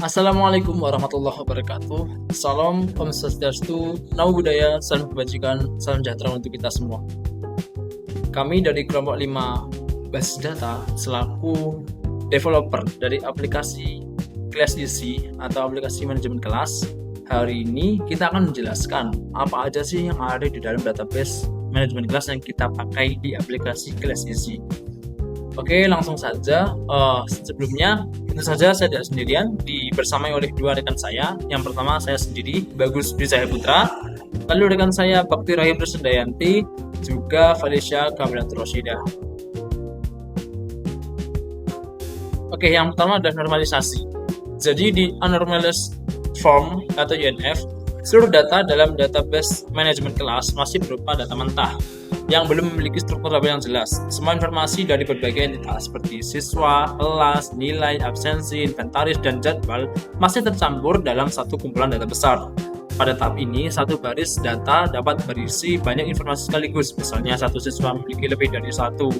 Assalamualaikum warahmatullahi wabarakatuh. Salam, Om Swastiastu, Namo Buddhaya, salam kebajikan, salam sejahtera untuk kita semua. Kami dari kelompok 5 Basis Data selaku developer dari aplikasi Kelas Easy atau aplikasi manajemen kelas. Hari ini kita akan menjelaskan apa aja sih yang ada di dalam database manajemen kelas yang kita pakai di aplikasi Kelas Easy. Oke, langsung saja. Sebelumnya, tentu saja saya tidak sendirian, dibersamai oleh dua rekan saya. Yang pertama saya sendiri, Bagus Wijaya Putra. Lalu rekan saya Bakti Rahim Rusendayanti, juga Felicia Kamilatur Rosyida. Oke, yang pertama adalah normalisasi. Jadi di Unormalized Form atau UNF, seluruh data dalam database manajemen kelas masih berupa data mentah yang belum memiliki struktur tabel yang jelas. Semua informasi dari berbagai entitas seperti siswa, kelas, nilai, absensi, inventaris, dan jadwal masih tercampur dalam satu kumpulan data besar. Pada tahap ini, satu baris data dapat berisi banyak informasi sekaligus. Misalnya, satu siswa memiliki lebih dari satu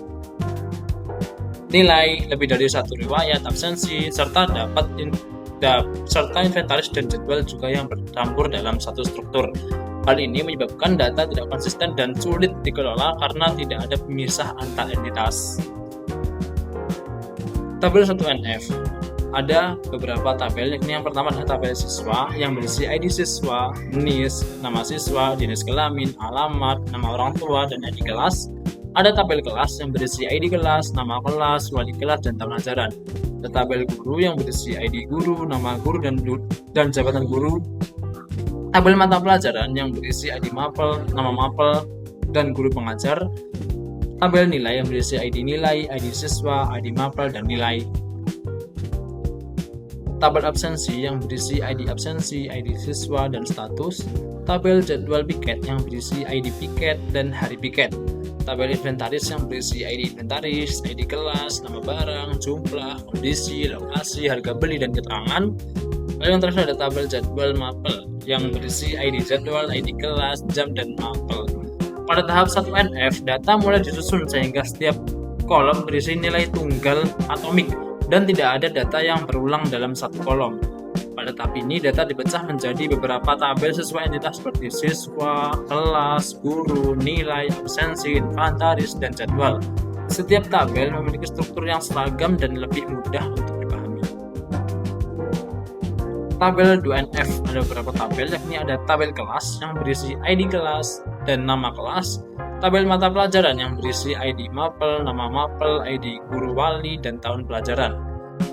nilai, lebih dari satu riwayat, absensi, serta inventaris dan jadwal juga yang bercampur dalam satu struktur. Hal ini menyebabkan data tidak konsisten dan sulit dikelola karena tidak ada pemisah antar entitas. Tabel 1NF. Ada beberapa tabel, yakni yang pertama adalah tabel siswa yang berisi ID siswa, NIS, nama siswa, jenis kelamin, alamat, nama orang tua, dan ID kelas. Ada tabel kelas yang berisi ID kelas, nama kelas, wali kelas, dan tahun ajaran. Ada tabel guru yang berisi ID guru, nama guru, dan jabatan guru. Tabel mata pelajaran yang berisi ID mapel, nama mapel, dan guru pengajar. Tabel nilai yang berisi ID nilai, ID siswa, ID mapel, dan nilai. Tabel absensi yang berisi ID absensi, ID siswa, dan status. Tabel jadwal piket yang berisi ID piket dan hari piket. Tabel inventaris yang berisi ID inventaris, ID kelas, nama barang, jumlah, kondisi, lokasi, harga beli, dan keterangan. Lalu yang terakhir ada tabel jadwal mapel yang berisi ID jadwal, ID kelas, jam, dan mapel. Pada tahap 1NF, data mulai disusun sehingga setiap kolom berisi nilai tunggal atomik dan tidak ada data yang berulang dalam satu kolom. Pada tahap ini, data dipecah menjadi beberapa tabel sesuai entitas seperti siswa, kelas, guru, nilai, absensi, inventaris, dan jadwal. Setiap tabel memiliki struktur yang seragam dan lebih mudah untuk dipahami. Tabel 2NF ada beberapa tabel, yakni ada tabel kelas yang berisi ID kelas dan nama kelas, tabel mata pelajaran yang berisi ID mapel, nama mapel, ID guru wali, dan tahun pelajaran.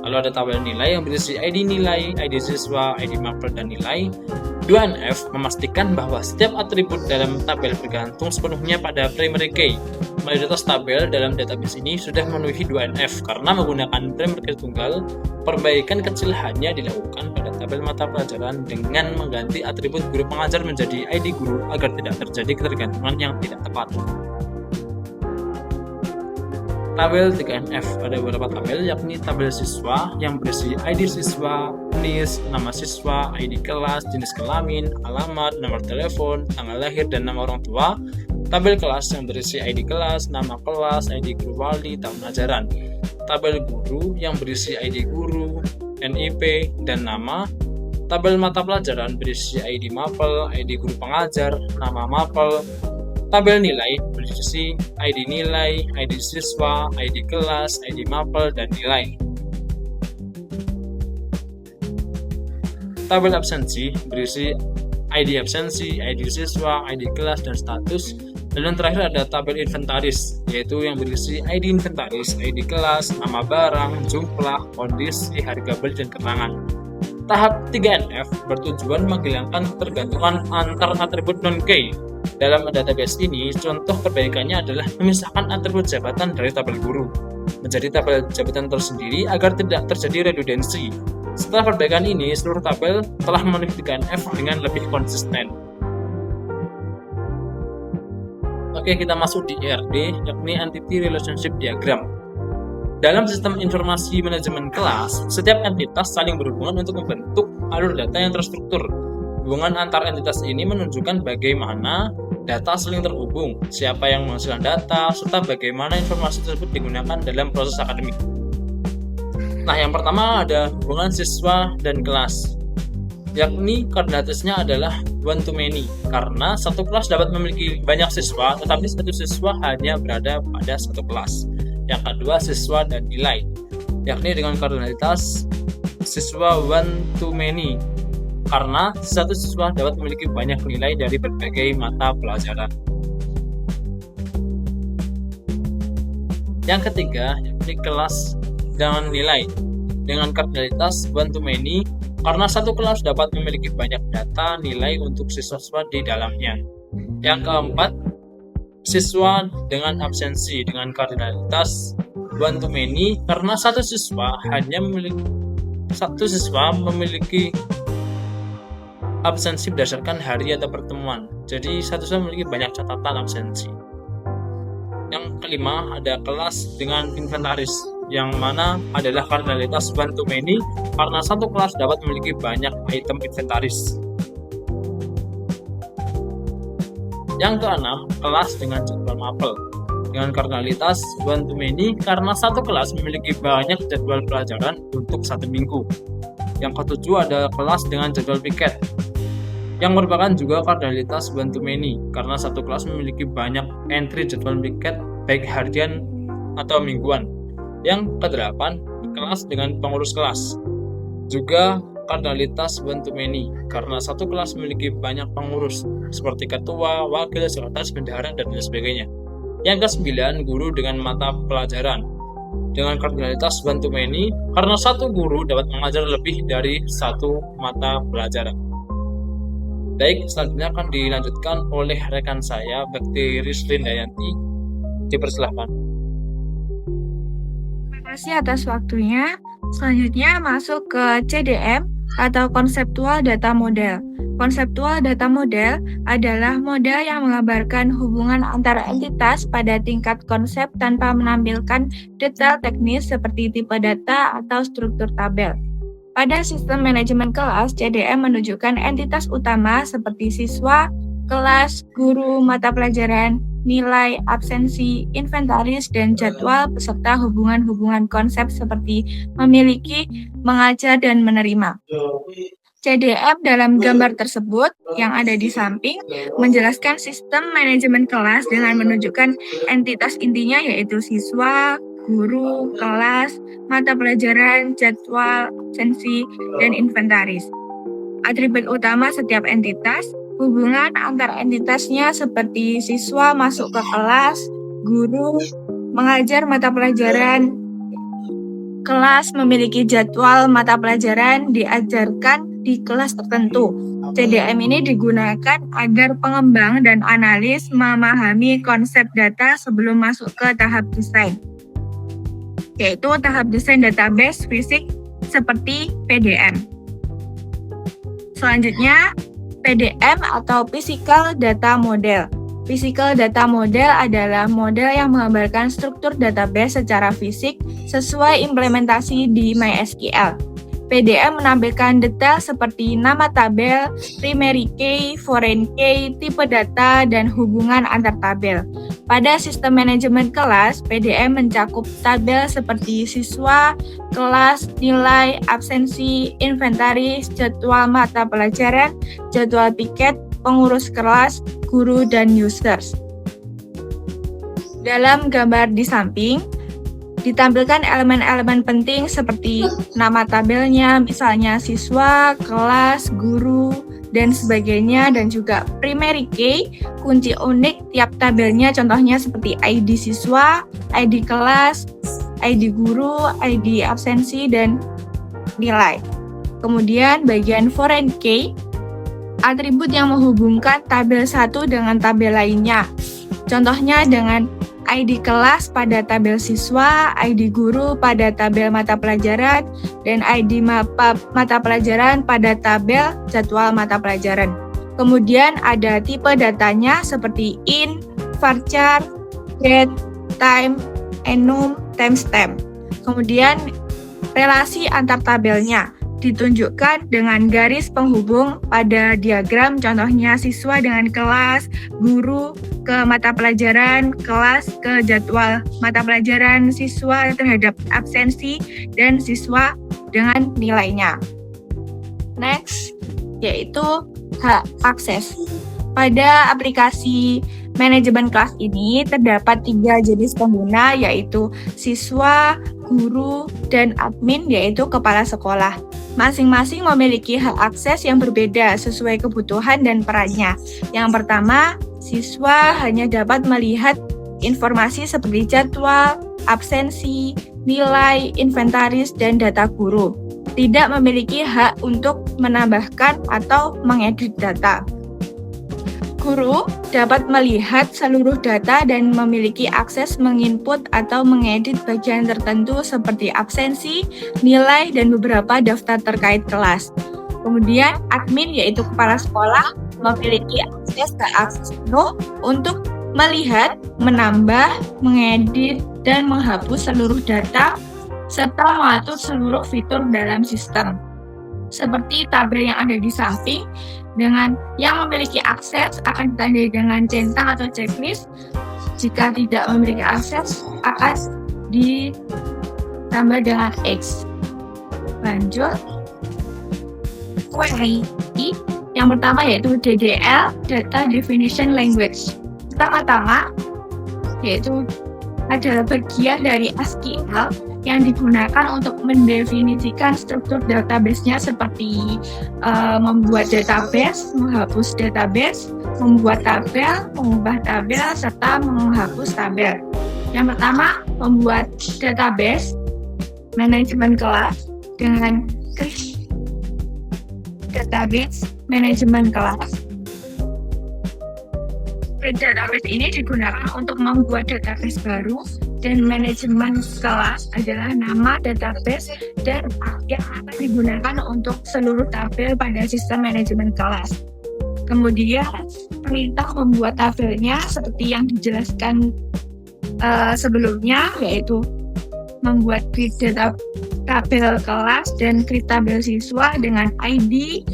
Lalu ada tabel nilai yang berisi ID nilai, ID siswa, ID mapel, dan nilai. 2NF memastikan bahwa setiap atribut dalam tabel bergantung sepenuhnya pada primary key. Mayoritas tabel dalam database ini sudah memenuhi 2NF karena menggunakan primary key tunggal. Perbaikan kecil hanya dilakukan pada tabel mata pelajaran dengan mengganti atribut guru pengajar menjadi ID guru agar tidak terjadi ketergantungan yang tidak tepat. Tabel 3NF ada beberapa tabel, yakni tabel siswa yang berisi ID siswa, NIS, nama siswa, ID kelas, jenis kelamin, alamat, nomor telepon, tanggal lahir, dan nama orang tua. Tabel kelas yang berisi ID kelas, nama kelas, ID guru wali, tahun ajaran. Tabel guru yang berisi ID guru, NIP, dan nama. Tabel mata pelajaran berisi ID mapel, ID guru pengajar, nama mapel. Tabel nilai berisi ID nilai, ID siswa, ID kelas, ID mapel, dan nilai. Tabel absensi berisi ID absensi, ID siswa, ID kelas, dan status. Dan yang terakhir ada tabel inventaris, yaitu yang berisi ID inventaris, ID kelas, nama barang, jumlah, kondisi, harga beli, dan keterangan. Tahap 3NF bertujuan menghilangkan ketergantungan antar atribut non-key. Dalam database ini, contoh perbaikannya adalah memisahkan atribut jabatan dari tabel guru. menjadi tabel jabatan tersendiri agar tidak terjadi redundansi. Setelah perbaikan ini, seluruh tabel telah memiliki DNF dengan lebih konsisten. Oke, kita masuk di ERD, yakni Entity Relationship Diagram. Dalam sistem informasi manajemen kelas, setiap entitas saling berhubungan untuk membentuk alur data yang terstruktur. Hubungan antar entitas ini menunjukkan bagaimana data saling terhubung, siapa yang menghasilkan data, serta bagaimana informasi tersebut digunakan dalam proses akademik. Nah, yang pertama ada hubungan siswa dan kelas, yakni koordinatisnya adalah one to many, karena satu kelas dapat memiliki banyak siswa, tetapi satu siswa hanya berada pada satu kelas. Yang kedua, siswa dan nilai, yakni dengan koordinatas siswa one to many, karena satu siswa dapat memiliki banyak nilai dari berbagai mata pelajaran. Yang ketiga, yakni kelas dengan nilai, dengan koordinatas one to many, karena satu kelas dapat memiliki banyak data nilai untuk siswa di dalamnya. Yang keempat, siswa dengan absensi, dengan koordinatas one to many, karena satu siswa memiliki absensi berdasarkan hari atau pertemuan. Jadi satu siswa memiliki banyak catatan absensi. Yang kelima ada kelas dengan inventaris, yang mana adalah koordinatas one to many, karena satu kelas dapat memiliki banyak item inventaris. Yang keenam, kelas dengan jadwal mapel, dengan koordinatas one to many, karena satu kelas memiliki banyak jadwal pelajaran untuk satu minggu. Yang ketujuh ada kelas dengan jadwal piket, yang merupakan juga koordinatas one to many, karena satu kelas memiliki banyak entry jadwal piket baik harian atau mingguan. Yang kedelapan, kelas dengan pengurus kelas, juga koordinatas one to many, karena satu kelas memiliki banyak pengurus seperti ketua, wakil, sekretaris, bendahara, dan lain sebagainya. Yang kesembilan, guru dengan mata pelajaran, dengan koordinatas one to many, karena satu guru dapat mengajar lebih dari satu mata pelajaran. Baik, selanjutnya akan dilanjutkan oleh rekan saya, Bakti Rislin Dayanti. Dipersilahkan. Terima kasih atas waktunya. Selanjutnya masuk ke CDM atau Conceptual Data Model. Conceptual Data Model adalah model yang menggambarkan hubungan antara entitas pada tingkat konsep tanpa menampilkan detail teknis seperti tipe data atau struktur tabel. Pada sistem manajemen kelas, CDM menunjukkan entitas utama seperti siswa, kelas, guru, mata pelajaran, nilai, absensi, inventaris, dan jadwal beserta hubungan-hubungan konsep seperti memiliki, mengajar, dan menerima. CDM dalam gambar tersebut yang ada di samping menjelaskan sistem manajemen kelas dengan menunjukkan entitas intinya yaitu siswa, guru, kelas, mata pelajaran, jadwal, absensi, dan inventaris. Atribut utama setiap entitas, hubungan antar entitasnya seperti siswa masuk ke kelas, guru mengajar mata pelajaran, kelas memiliki jadwal mata pelajaran diajarkan di kelas tertentu. CDM ini digunakan agar pengembang dan analis memahami konsep data sebelum masuk ke tahap desain, yaitu tahap desain database fisik seperti PDM. Selanjutnya, PDM atau Physical Data Model. Physical Data Model adalah model yang menggambarkan struktur database secara fisik sesuai implementasi di MySQL. PDM menampilkan detail seperti nama tabel, primary key, foreign key, tipe data, dan hubungan antar tabel. Pada sistem manajemen kelas, PDM mencakup tabel seperti siswa, kelas, nilai, absensi, inventaris, jadwal mata pelajaran, jadwal piket, pengurus kelas, guru, dan users. Dalam gambar di samping, ditampilkan elemen-elemen penting seperti nama tabelnya, misalnya siswa, kelas, guru, dan sebagainya, dan juga primary key, kunci unik tiap tabelnya, contohnya seperti ID siswa, ID kelas, ID guru, ID absensi, dan nilai. Kemudian bagian foreign key, atribut yang menghubungkan tabel satu dengan tabel lainnya, contohnya dengan ID kelas pada tabel siswa, ID guru pada tabel mata pelajaran, dan ID mata pelajaran pada tabel jadwal mata pelajaran. Kemudian ada tipe datanya seperti int, varchar, date, time, enum, timestamp. Kemudian relasi antar tabelnya ditunjukkan dengan garis penghubung pada diagram, contohnya siswa dengan kelas, guru ke mata pelajaran, kelas ke jadwal mata pelajaran, siswa terhadap absensi, dan siswa dengan nilainya. Next, yaitu hak akses. Pada aplikasi manajemen kelas ini terdapat 3 jenis pengguna, yaitu siswa, guru, dan admin, yaitu kepala sekolah. Masing-masing memiliki hak akses yang berbeda sesuai kebutuhan dan perannya. Yang pertama, siswa hanya dapat melihat informasi seperti jadwal, absensi, nilai, inventaris, dan data guru. Tidak memiliki hak untuk menambahkan atau mengedit data. Guru dapat melihat seluruh data dan memiliki akses menginput atau mengedit bagian tertentu seperti absensi, nilai, dan beberapa daftar terkait kelas. Kemudian, admin yaitu kepala sekolah memiliki akses penuh untuk melihat, menambah, mengedit, dan menghapus seluruh data serta mengatur seluruh fitur dalam sistem. Seperti tabel yang ada di samping, dengan yang memiliki akses akan ditandai dengan centang atau checklist. Jika tidak memiliki akses akan ditambah dengan X. Lanjut, query. Yang pertama yaitu DDL, Data Definition Language. Pertama-tama yaitu adalah bagian dari SQL yang digunakan untuk mendefinisikan struktur database-nya seperti membuat database, menghapus database, membuat tabel, mengubah tabel, serta menghapus tabel. Yang pertama, membuat database manajemen kelas dengan database manajemen kelas. Database ini digunakan untuk membuat database baru, dan manajemen kelas adalah nama database dan yang akan digunakan untuk seluruh tabel pada sistem manajemen kelas. Kemudian perintah membuat tabelnya seperti yang dijelaskan sebelumnya, yaitu membuat create data tabel kelas dan create tabel siswa dengan ID,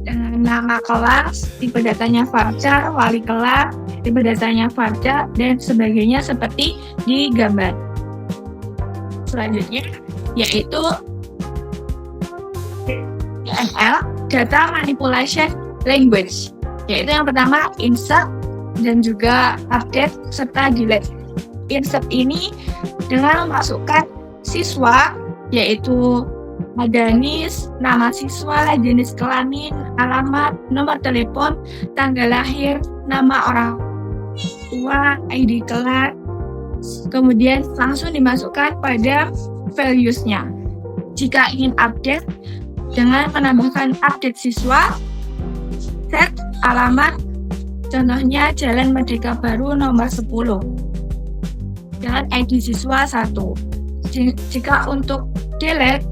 dengan nama kelas, tipe datanya varchar, wali kelas, tipe datanya varchar, dan sebagainya seperti di gambar. Selanjutnya yaitu DML, Data Manipulation Language, yaitu yang pertama insert dan juga update serta delete. Insert ini dengan memasukkan siswa, yaitu ada NIS, nama siswa, jenis kelamin, alamat, nomor telepon, tanggal lahir, nama orang tua, ID kelas, kemudian langsung dimasukkan pada values-nya. Jika ingin update, dengan menambahkan update siswa, set alamat, contohnya Jalan Merdeka Baru nomor 10, dengan ID siswa 1. Jika untuk delete,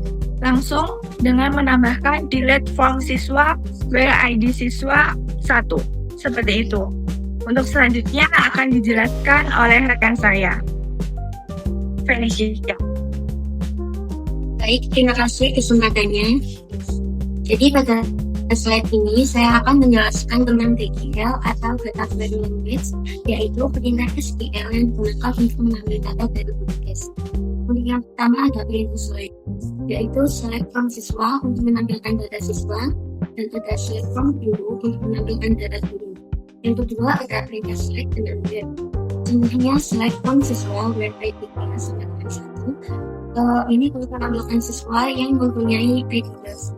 langsung dengan menambahkan delete form siswa where ID siswa 1. Seperti itu. Untuk selanjutnya akan dijelaskan oleh rekan saya, Felicia. Baik, terima kasih kesempatannya. Jadi pada slide ini saya akan menjelaskan tentang DDL atau Data Query Language, yaitu perintah SQL yang digunakan untuk mengambil data dari database. Yang pertama ada perintah select, yaitu select from siswa untuk menampilkan data siswa, dan ada select from guru untuk menampilkan data guru. Yang kedua ada perintah select dengan where. Contohnya select from siswa where ID kelas sama dengan 1. Ini untuk menampilkan siswa yang mempunyai ID kelas.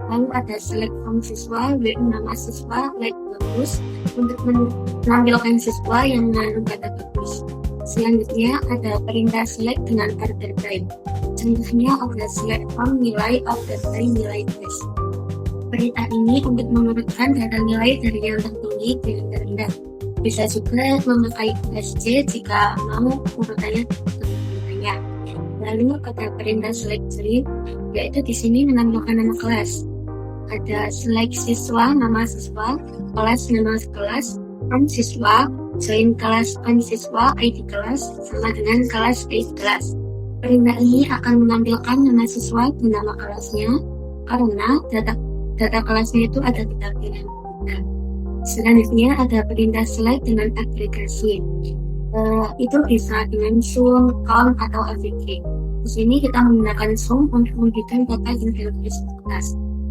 Lalu ada select from siswa where nama siswa like bagus untuk menampilkan siswa yang mengandung data bagus. Selanjutnya ada perintah select dengan order by. Contohnya ada select from nilai order by nilai tes. Perintah ini untuk mengurutkan data nilai dari yang tertinggi ke yang terendah. Bisa juga memakai USC jika mau urutannya banyak. Lalu ada perintah select string, yaitu di sini menambahkan nama kelas. Ada select siswa, nama siswa, kelas nama kelas, from siswa, join kelas on siswa, ID kelas, sama dengan kelas ID kelas. Perintah ini akan menampilkan nama siswa dan nama kelasnya karena data kelasnya itu ada di tabel yang berbeda. Selanjutnya ada perintah select dengan agregasi. Itu bisa dengan sum, count, atau average. Di sini kita menggunakan sum untuk menunjukkan data inventaris kelas,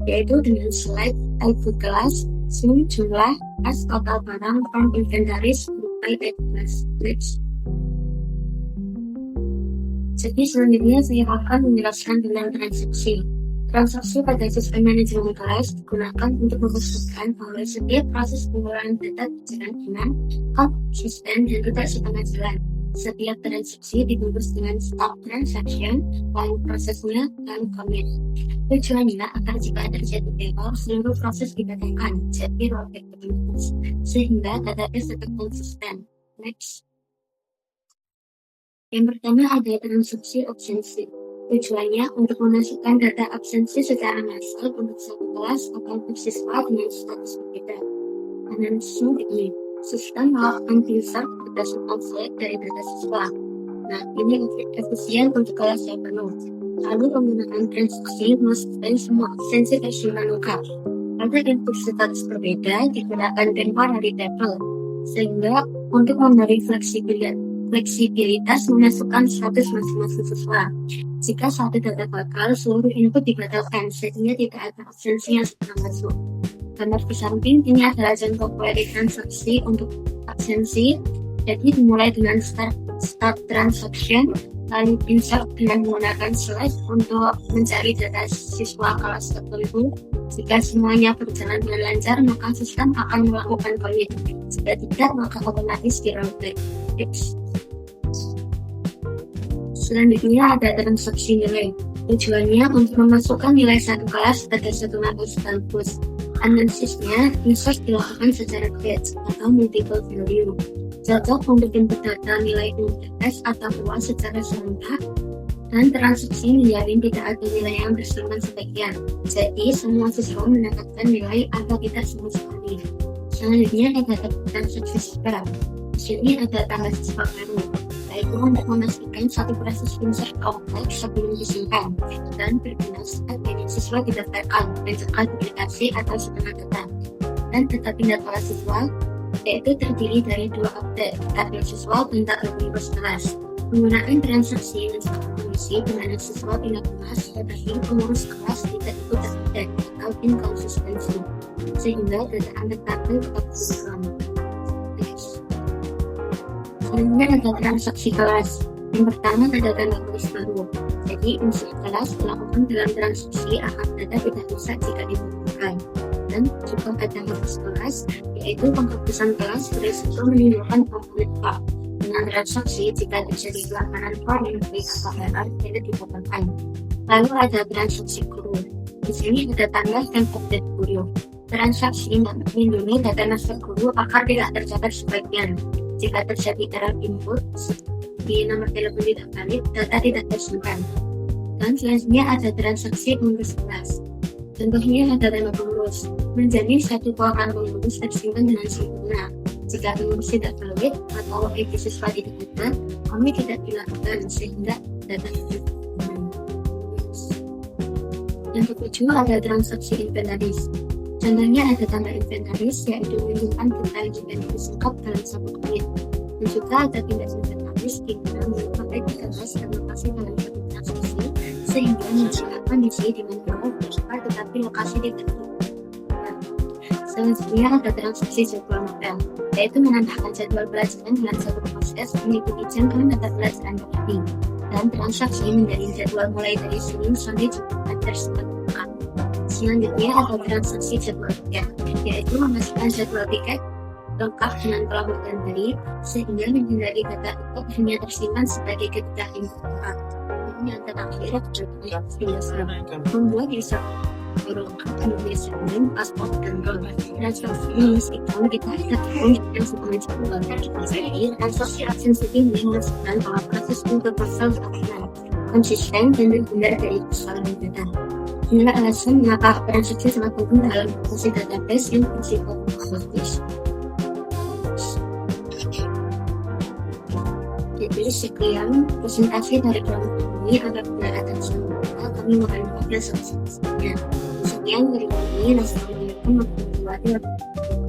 yaitu dengan select ID kelas, sum jumlah as total barang from inventaris by ID kelas. Next. Jadi selanjutnya saya akan menjelaskan tentang transaksi. Transaksi pada sistem manajemen kelas digunakan untuk memastikan bahwa setiap proses pengolahan data berjalan dengan konsisten dan tidak setengah jalan. Setiap transaksi dibungkus dengan stop transaction, lalu prosesnya, lalu commit. Tujuannya agar jika terjadi error, seluruh proses dibatalkan, jadi rollback terus, sehingga database tetap konsisten. Next. Yang pertama ada transaksi absensi. Tujuannya untuk memasukkan data absensi secara massal untuk satu kelas atau siswa dengan status berbeda. Analisis ini, sistem melakukan filter berdasarkan select dari data siswa. Nah, ini efisien untuk kelas yang penuh. Lalu menggunakan transaksi memastikan semua absensi versional lengkap. Pada input status berbeda digunakan temporary table, sehingga untuk memberi fleksibilitas memasukkan status masing-masing siswa. Jika satu data bakal, seluruh input dibatalkan sehingga tidak ada absensi yang sedang masuk. Gambar di samping ini adalah contoh query transaksi untuk absensi. Jadi dimulai dengan start transaction, lalu insert dengan menggunakan select untuk mencari data siswa kelas tertentu. Jika semuanya berjalan dengan lancar, maka sistem akan melakukan commit. Jika tidak, maka otomatis di rollback. Selanjutnya ada transaksi nilai. Tujuannya untuk memasukkan nilai satu kelas pada satu mata sekaligus. Analisisnya insert dilakukan secara batch atau multiple value. Cocok untuk input data nilai UTS atau UAS secara serentak, dan transaksi menjamin tidak ada nilai yang bersifat sebagian. Jadi semua siswa mendapatkan nilai atau tidak sama sekali. Selanjutnya ada transaksi siswa. Di sini ada tanggal siswa baru, yaitu untuk memastikan satu proses insert kompleks sebelum disimpan dan berguna saat siswa didaftarkan, mencegah duplikasi atau setengah data. Dan data pindah kelas siswa yaitu terdiri dari dua update, tabel siswa dan tabel pengurus kelas. Menggunakan transaksi yang sangat kondisi di mana siswa pindah kelas tetapi pengurus kelas tidak ikut terupdate atau inkonsistensi, sehingga data antar tabel tetap berulang. Selanjutnya ada transaksi kelas. Yang pertama ada tanda tulis baru. Jadi insert kelas dilakukan dalam transaksi akan data tidak rusak jika dibutuhkan. Dan juga ada hapus kelas, yaitu penghapusan kelas berisiko menimbulkan konflik bug dengan transaksi jika terjadi pelanggaran form atau error tidak didapatkan. Lalu ada transaksi guru. Di sini ada tanda dan update guru. Transaksi melindungi data nasabah guru agar tidak tercatat sebagian. Jika terjadi error input di nomor telepon tidak valid, data tidak tersimpan. Dan selanjutnya ada transaksi pengurus kelas. Contohnya ada tema pengurus, menjamin satu keuangan pengurus tersimpan dengan sempurna. Jika pengurus tidak valid atau ID siswa tidak ada, kami tidak dilakukan sehingga data tidak tersimpan. Yang ketujuh ada transaksi inventaris. Contohnya ada tanda inventaris, yaitu menunjukkan detail inventaris lengkap dalam satu unit. Dan juga ada pindah inventaris di mana memakai database dan lokasi dalam satu transaksi, sehingga menunjukkan kondisi di mana tetapi lokasi ditentukan. Selanjutnya ada transaksi jadwal model, yaitu menambahkan jadwal pelajaran dalam satu proses mengikuti jangka mata pelajaran tadi. Dan transaksi menjadi jadwal mulai dari Senin sampai Jumat tersebut. Selanjutnya ada transaksi jadwal tiket, yaitu memasukkan jadwal tiket lengkap dengan pelaburan dari sehingga menghindari data itu hanya tersimpan sebagai ketika input. Ini yang terakhir adalah membuat user perlengkapan biasanya paspor dan transaksi memastikan kita ada komitmen sebanyak kita sendiri transaksi absensi ini memastikan bahwa proses untuk pasal aman, konsisten dan terhindar dari kesalahan data. Inilah alasan mengapa transaksi sangat penting dalam proses database yang bersifat otomatis. Jadi sekian presentasi dari kelompok ini. Apabila ada kesalahan kami akan mengambil solusinya. Sekian dari kami. Wassalamualaikum warahmatullahi wabarakatuh.